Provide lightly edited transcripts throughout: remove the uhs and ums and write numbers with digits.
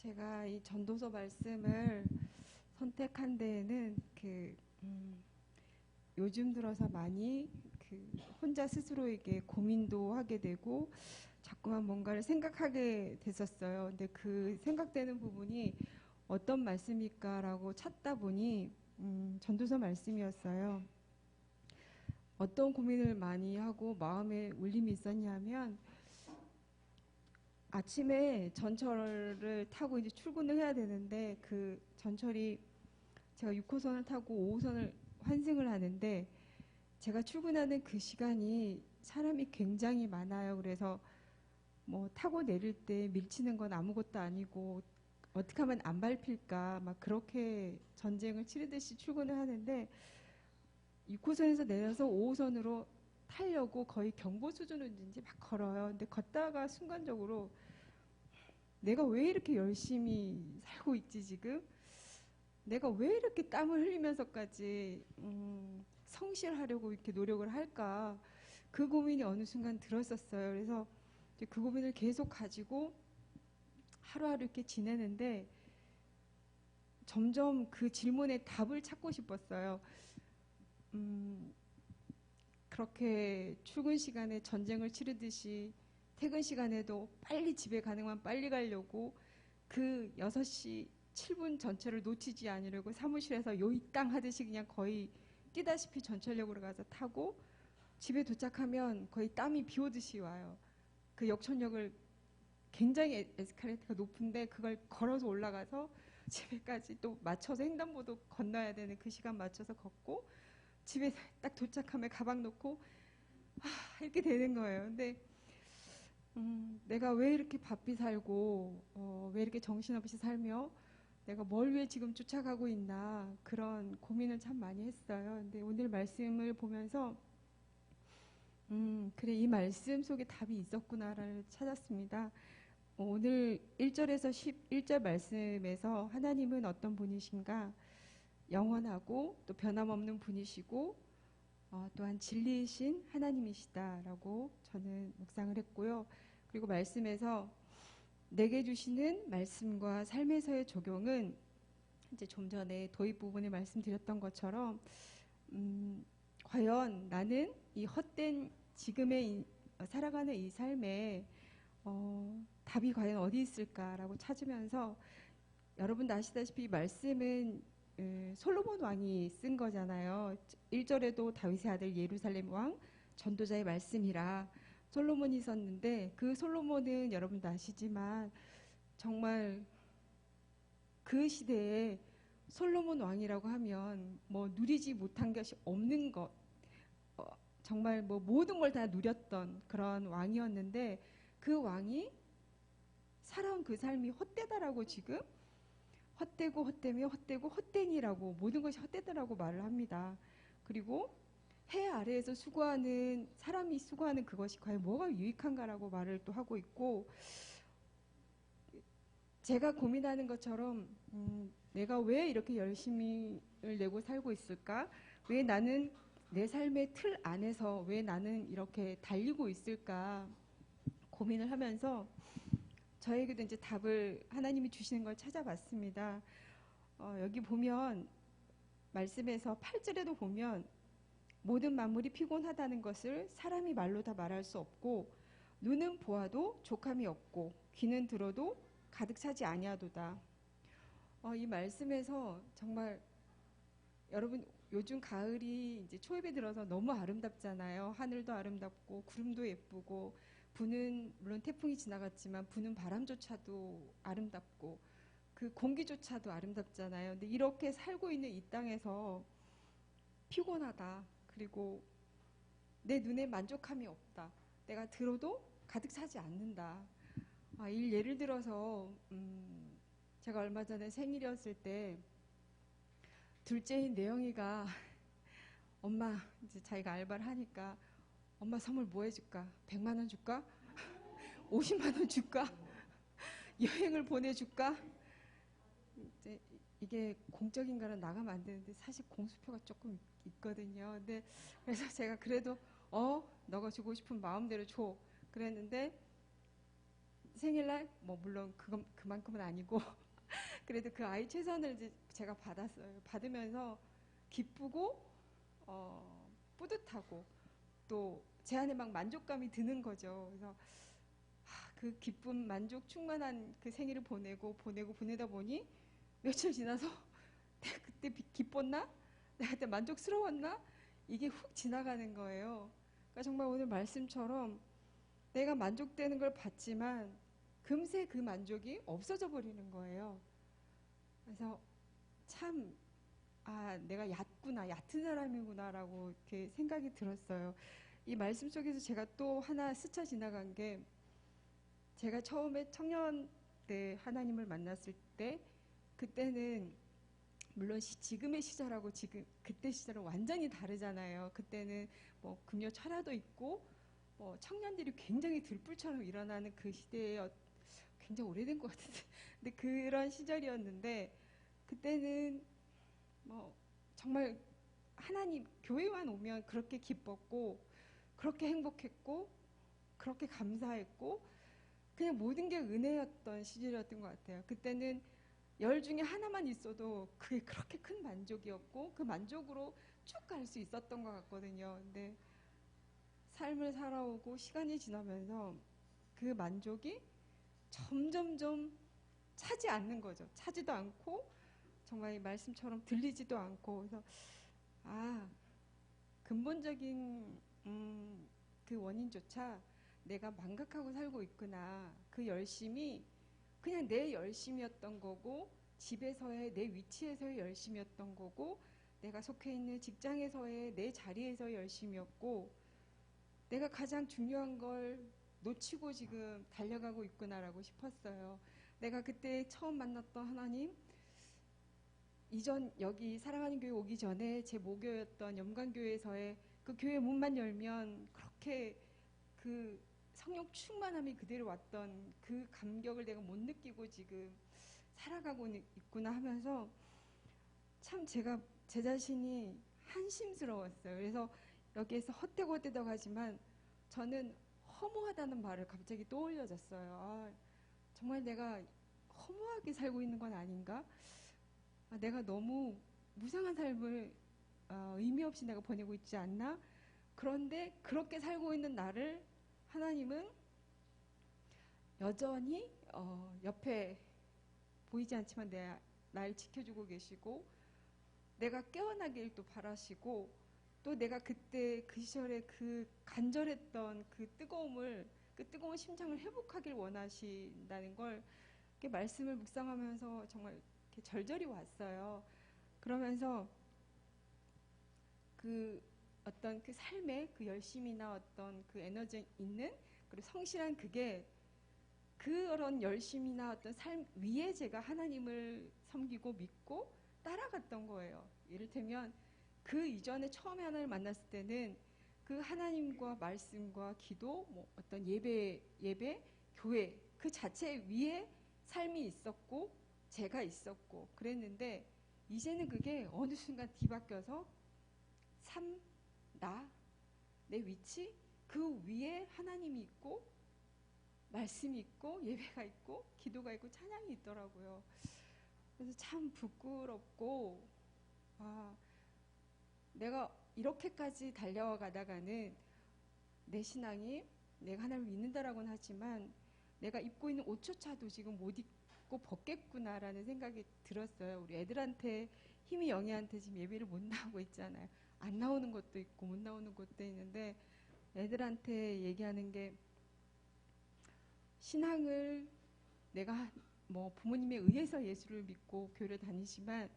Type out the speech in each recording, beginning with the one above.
제가 이 전도서 말씀을 선택한 데에는 요즘 들어서 많이 혼자 스스로에게 고민도 하게 되고 자꾸만 뭔가를 생각하게 됐었어요. 근데 그 생각되는 부분이 어떤 말씀일까라고 찾다 보니 전도서 말씀이었어요. 어떤 고민을 많이 하고 마음에 울림이 있었냐면 아침에 전철을 타고 이제 출근을 해야 되는데 그 전철이 제가 6호선을 타고 5호선을 환승을 하는데 제가 출근하는 그 시간이 사람이 굉장히 많아요. 그래서 뭐 타고 내릴 때 밀치는 건 아무것도 아니고 어떻게 하면 안 밟힐까 막 그렇게 전쟁을 치르듯이 출근을 하는데 6호선에서 내려서 5호선으로 타려고 거의 경보 수준으로 이제 막 걸어요. 근데 걷다가 순간적으로 내가 왜 이렇게 열심히 살고 있지 지금? 내가 왜 이렇게 땀을 흘리면서까지 성실하려고 이렇게 노력을 할까? 그 고민이 어느 순간 들었었어요. 그래서 이제 그 고민을 계속 가지고 하루하루 이렇게 지내는데 점점 그 질문에 답을 찾고 싶었어요. 그렇게 출근 시간에 전쟁을 치르듯이 퇴근 시간에도 빨리 집에 가능한 빨리 가려고 그 6시 7분 전철을 놓치지 않으려고 사무실에서 요이땅 하듯이 그냥 거의 뛰다시피 전철역으로 가서 타고 집에 도착하면 거의 땀이 비 오듯이 와요. 그 역천역을 굉장히 에스컬레이터가 높은데 그걸 걸어서 올라가서 집에까지 또 맞춰서 횡단보도 건너야 되는 그 시간 맞춰서 걷고 집에 딱 도착하면 가방 놓고 이렇게 되는 거예요. 근데 내가 왜 이렇게 바삐 살고 왜 이렇게 정신없이 살며 내가 뭘 위해 지금 쫓아가고 있나 그런 고민을 참 많이 했어요. 근데 오늘 말씀을 보면서 그래 이 말씀 속에 답이 있었구나를 찾았습니다. 오늘 1절에서 11절 말씀에서 하나님은 어떤 분이신가? 영원하고 또 변함없는 분이시고 또한 진리이신 하나님이시다라고 저는 묵상을 했고요. 그리고 말씀에서 내게 주시는 말씀과 삶에서의 적용은 이제 좀 전에 도입 부분에 말씀드렸던 것처럼 과연 나는 이 헛된 지금의 살아가는 이 삶에 답이 과연 어디 있을까라고 찾으면서 여러분 아시다시피 말씀은 솔로몬 왕이 쓴 거잖아요. 1절에도 다윗의 아들 예루살렘 왕 전도자의 말씀이라 솔로몬이 썼는데 그 솔로몬은 여러분도 아시지만 정말 그 시대에 솔로몬 왕이라고 하면 뭐 누리지 못한 것이 없는 것 정말 뭐 모든 걸 다 누렸던 그런 왕이었는데 그 왕이 살아온 그 삶이 헛되다라고 지금 헛되고 헛되며 헛되고 헛되니라고 모든 것이 헛되다라고 말을 합니다. 그리고 해 아래에서 수고하는 사람이 수고하는 그것이 과연 뭐가 유익한가라고 말을 또 하고 있고 제가 고민하는 것처럼 내가 왜 이렇게 열심히를 내고 살고 있을까? 왜 나는 내 삶의 틀 안에서 왜 나는 이렇게 달리고 있을까 고민을 하면서 저에게도 이제 답을 하나님이 주시는 걸 찾아봤습니다. 여기 보면 말씀에서 8절에도 보면 모든 만물이 피곤하다는 것을 사람이 말로 다 말할 수 없고 눈은 보아도 족함이 없고 귀는 들어도 가득 차지 아니하도다. 이 말씀에서 정말 여러분 요즘 가을이 이제 초입에 들어서 너무 아름답잖아요. 하늘도 아름답고 구름도 예쁘고 부는 물론 태풍이 지나갔지만 부는 바람조차도 아름답고 그 공기조차도 아름답잖아요. 근데 이렇게 살고 있는 이 땅에서 피곤하다. 그리고 내 눈에 만족함이 없다. 내가 들어도 가득 차지 않는다. 예를 들어서 제가 얼마 전에 생일이었을 때 둘째인 내영이가 엄마 이제 자기가 알바를 하니까 엄마 선물 뭐 해줄까? 100만 원 줄까? 50만 원 줄까? 여행을 보내줄까? 이제 이게 공적인가는 나가면 안 되는데 사실 공수표가 조금 있거든요. 근데 그래서 제가 그래도 너가 주고 싶은 마음대로 줘. 그랬는데 생일날 뭐 물론 그만큼은 아니고 그래도 그 아이 최선을 이제 제가 받았어요. 받으면서 기쁘고 뿌듯하고 또 제 안에 막 만족감이 드는 거죠. 그래서 그 기쁨, 만족 충만한 그 생일을 보내다 보니 며칠 지나서 내가 그때 기뻤나? 내가 그때 만족스러웠나? 이게 훅 지나가는 거예요. 그러니까 정말 오늘 말씀처럼 내가 만족되는 걸 봤지만 금세 그 만족이 없어져 버리는 거예요. 그래서 참, 내가 얕은 사람이구나라고 이렇게 생각이 들었어요. 이 말씀 속에서 제가 또 하나 스쳐 지나간 게 제가 처음에 청년 때 하나님을 만났을 때 그때는 물론 지금의 시절하고 그때 시절은 완전히 다르잖아요. 그때는 뭐 금요 철야도 있고 뭐 청년들이 굉장히 들불처럼 일어나는 그 시대에 굉장히 오래된 것 같은데 근데 그런 시절이었는데 그때는 뭐 정말 하나님 교회만 오면 그렇게 기뻤고 그렇게 행복했고 그렇게 감사했고 그냥 모든 게 은혜였던 시절이었던 것 같아요. 그때는 열 중에 하나만 있어도 그게 그렇게 큰 만족이었고 그 만족으로 쭉 갈 수 있었던 것 같거든요. 근데 삶을 살아오고 시간이 지나면서 그 만족이 점점점 차지 않는 거죠. 차지도 않고 정말 이 말씀처럼 들리지도 않고 그래서 근본적인 그 원인조차 내가 망각하고 살고 있구나. 그 열심이 그냥 내 열심이었던 거고 집에서의 내 위치에서의 열심이었던 거고 내가 속해 있는 직장에서의 내 자리에서의 열심이었고 내가 가장 중요한 걸 놓치고 지금 달려가고 있구나라고 싶었어요. 내가 그때 처음 만났던 하나님 이전 여기 사랑하는 교회 오기 전에 제 모교였던 염관교회에서의 그 교회 문만 열면 그렇게 그 성령 충만함이 그대로 왔던 그 감격을 내가 못 느끼고 지금 살아가고 있구나 하면서 참 제가 제 자신이 한심스러웠어요. 그래서 여기에서 헛되고 하지만 저는 허무하다는 말을 갑자기 떠올려졌어요. 정말 내가 허무하게 살고 있는 건 아닌가? 내가 너무 무상한 삶을 의미 없이 내가 보내고 있지 않나? 그런데 그렇게 살고 있는 나를 하나님은 여전히 옆에 보이지 않지만 날 지켜주고 계시고 내가 깨어나길 또 바라시고 또 내가 그때 그 시절에 그 간절했던 그 뜨거운 심장을 회복하길 원하신다는 걸 이렇게 말씀을 묵상하면서 정말 이렇게 절절히 왔어요. 그러면서 그 어떤 그 삶의 그 열심이나 어떤 그 에너지 있는 그리고 성실한 그게 그런 열심이나 어떤 삶 위에 제가 하나님을 섬기고 믿고 따라갔던 거예요. 이를테면 그 이전에 처음에 하나님을 만났을 때는 그 하나님과 말씀과 기도, 뭐 어떤 예배, 교회 그 자체 위에 삶이 있었고 제가 있었고 그랬는데 이제는 그게 어느 순간 뒤바뀌어서 내 위치 그 위에 하나님이 있고 말씀이 있고 예배가 있고 기도가 있고 찬양이 있더라고요. 그래서 참 부끄럽고 내가 이렇게까지 달려가다가는 내 신앙이 내가 하나님을 믿는다라고는 하지만 내가 입고 있는 옷조차도 지금 못 입고 벗겠구나라는 생각이 들었어요. 우리 애들한테 힘이 영희한테 지금 예배를 못 나오고 있잖아요. 안 나오는 것도 있고 못 나오는 것도 있는데 애들한테 얘기하는 게 신앙을 내가 뭐 부모님에 의해서 예수를 믿고 교회를 다니지만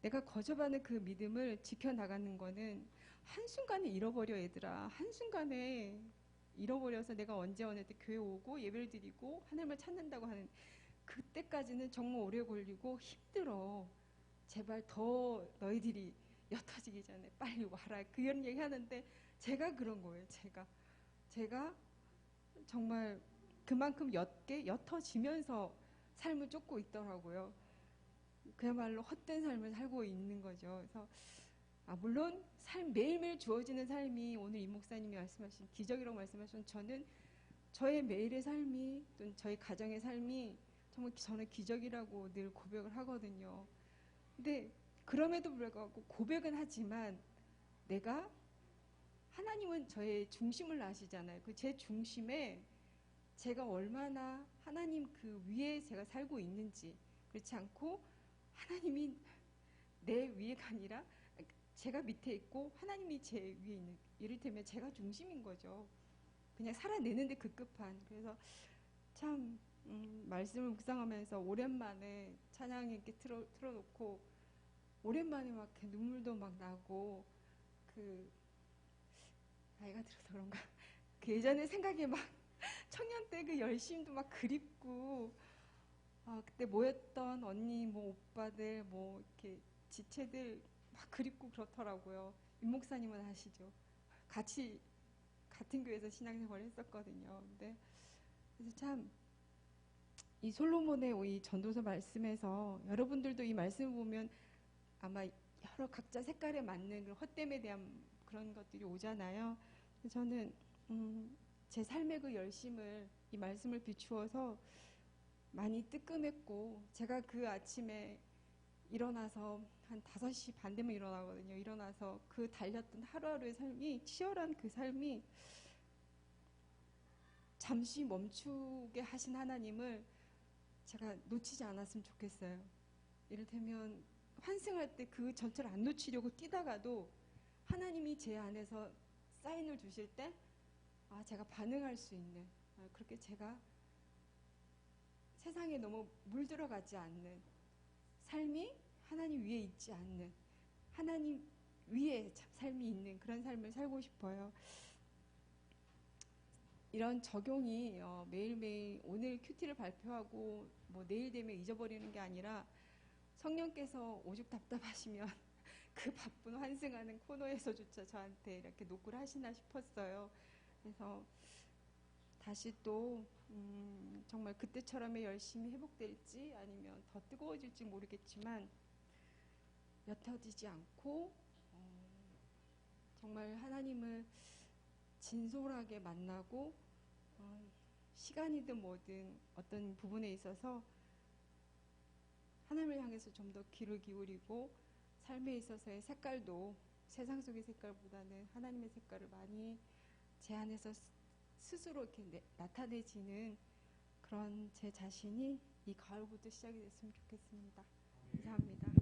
내가 거듭하는 그 믿음을 지켜나가는 거는 한순간에 잃어버려 얘들아. 한순간에 잃어버려서 내가 언제 어느 때 교회 오고 예배를 드리고 하나님을 찾는다고 하는 그때까지는 정말 오래 걸리고 힘들어. 제발 더 너희들이 옅어지기 전에 빨리 와라. 그런 얘기 하는데 제가 그런 거예요. 제가 정말 그만큼 옅어지면서 삶을 쫓고 있더라고요. 그야말로 헛된 삶을 살고 있는 거죠. 그래서 물론 매일매일 주어지는 삶이 오늘 임 목사님이 말씀하신 기적이라고 말씀하신 저는 저의 매일의 삶이 또는 저희 가정의 삶이 정말 저는 기적이라고 늘 고백을 하거든요. 근데 그럼에도 불구하고 고백은 하지만 내가 하나님은 저의 중심을 아시잖아요. 그 제 중심에 제가 얼마나 하나님 그 위에 제가 살고 있는지, 그렇지 않고 하나님이 내 위에가 아니라 제가 밑에 있고 하나님이 제 위에 있는, 이를테면 제가 중심인 거죠. 그냥 살아내는데 급급한. 그래서 참 말씀을 묵상하면서 오랜만에 찬양에 이렇게 틀어놓고 오랜만에 막 이렇게 눈물도 막 나고, 그 나이가 들어서 그런가 그 예전에 생각이 막 청년 때 그 열심도 막 그립고, 그때 모였던 언니 뭐 오빠들 뭐 이렇게 지체들 막 그립고 그렇더라고요. 윤 목사님은 아시죠? 같이 같은 교회에서 신앙생활을 했었거든요. 근데 그래서 참 이 솔로몬의 이 전도서 말씀에서 여러분들도 이 말씀을 보면 아마 여러 각자 색깔에 맞는 그런 헛됨에 대한 그런 것들이 오잖아요. 저는 제 삶의 그 열심을 이 말씀을 비추어서 많이 뜨끔했고, 제가 그 아침에 일어나서 한 5시 반 되면 일어나거든요. 일어나서 그 달렸던 하루하루의 삶이, 치열한 그 삶이 잠시 멈추게 하신 하나님을 제가 놓치지 않았으면 좋겠어요. 이를테면 환승할 때 그 전체를 안 놓치려고 뛰다가도 하나님이 제 안에서 사인을 주실 때 제가 반응할 수 있는, 그렇게 제가 세상에 너무 물들어가지 않는 삶이, 하나님 위에 있지 않는, 하나님 위에 삶이 있는 그런 삶을 살고 싶어요. 이런 적용이 매일매일 오늘 큐티를 발표하고 뭐 내일 되면 잊어버리는 게 아니라 성령께서 오죽 답답하시면 그 바쁜 환승하는 코너에서조차 저한테 이렇게 노크를 하시나 싶었어요. 그래서 다시 또 정말 그때처럼의 열심히 회복될지 아니면 더 뜨거워질지 모르겠지만 옅어지지 않고 정말 하나님을 진솔하게 만나고 시간이든 뭐든 어떤 부분에 있어서 하나님을 향해서 좀 더 귀를 기울이고 삶에 있어서의 색깔도 세상 속의 색깔보다는 하나님의 색깔을 많이 제 안에서 스스로 이렇게 나타내지는 그런 제 자신이 이 가을부터 시작이 됐으면 좋겠습니다. 감사합니다.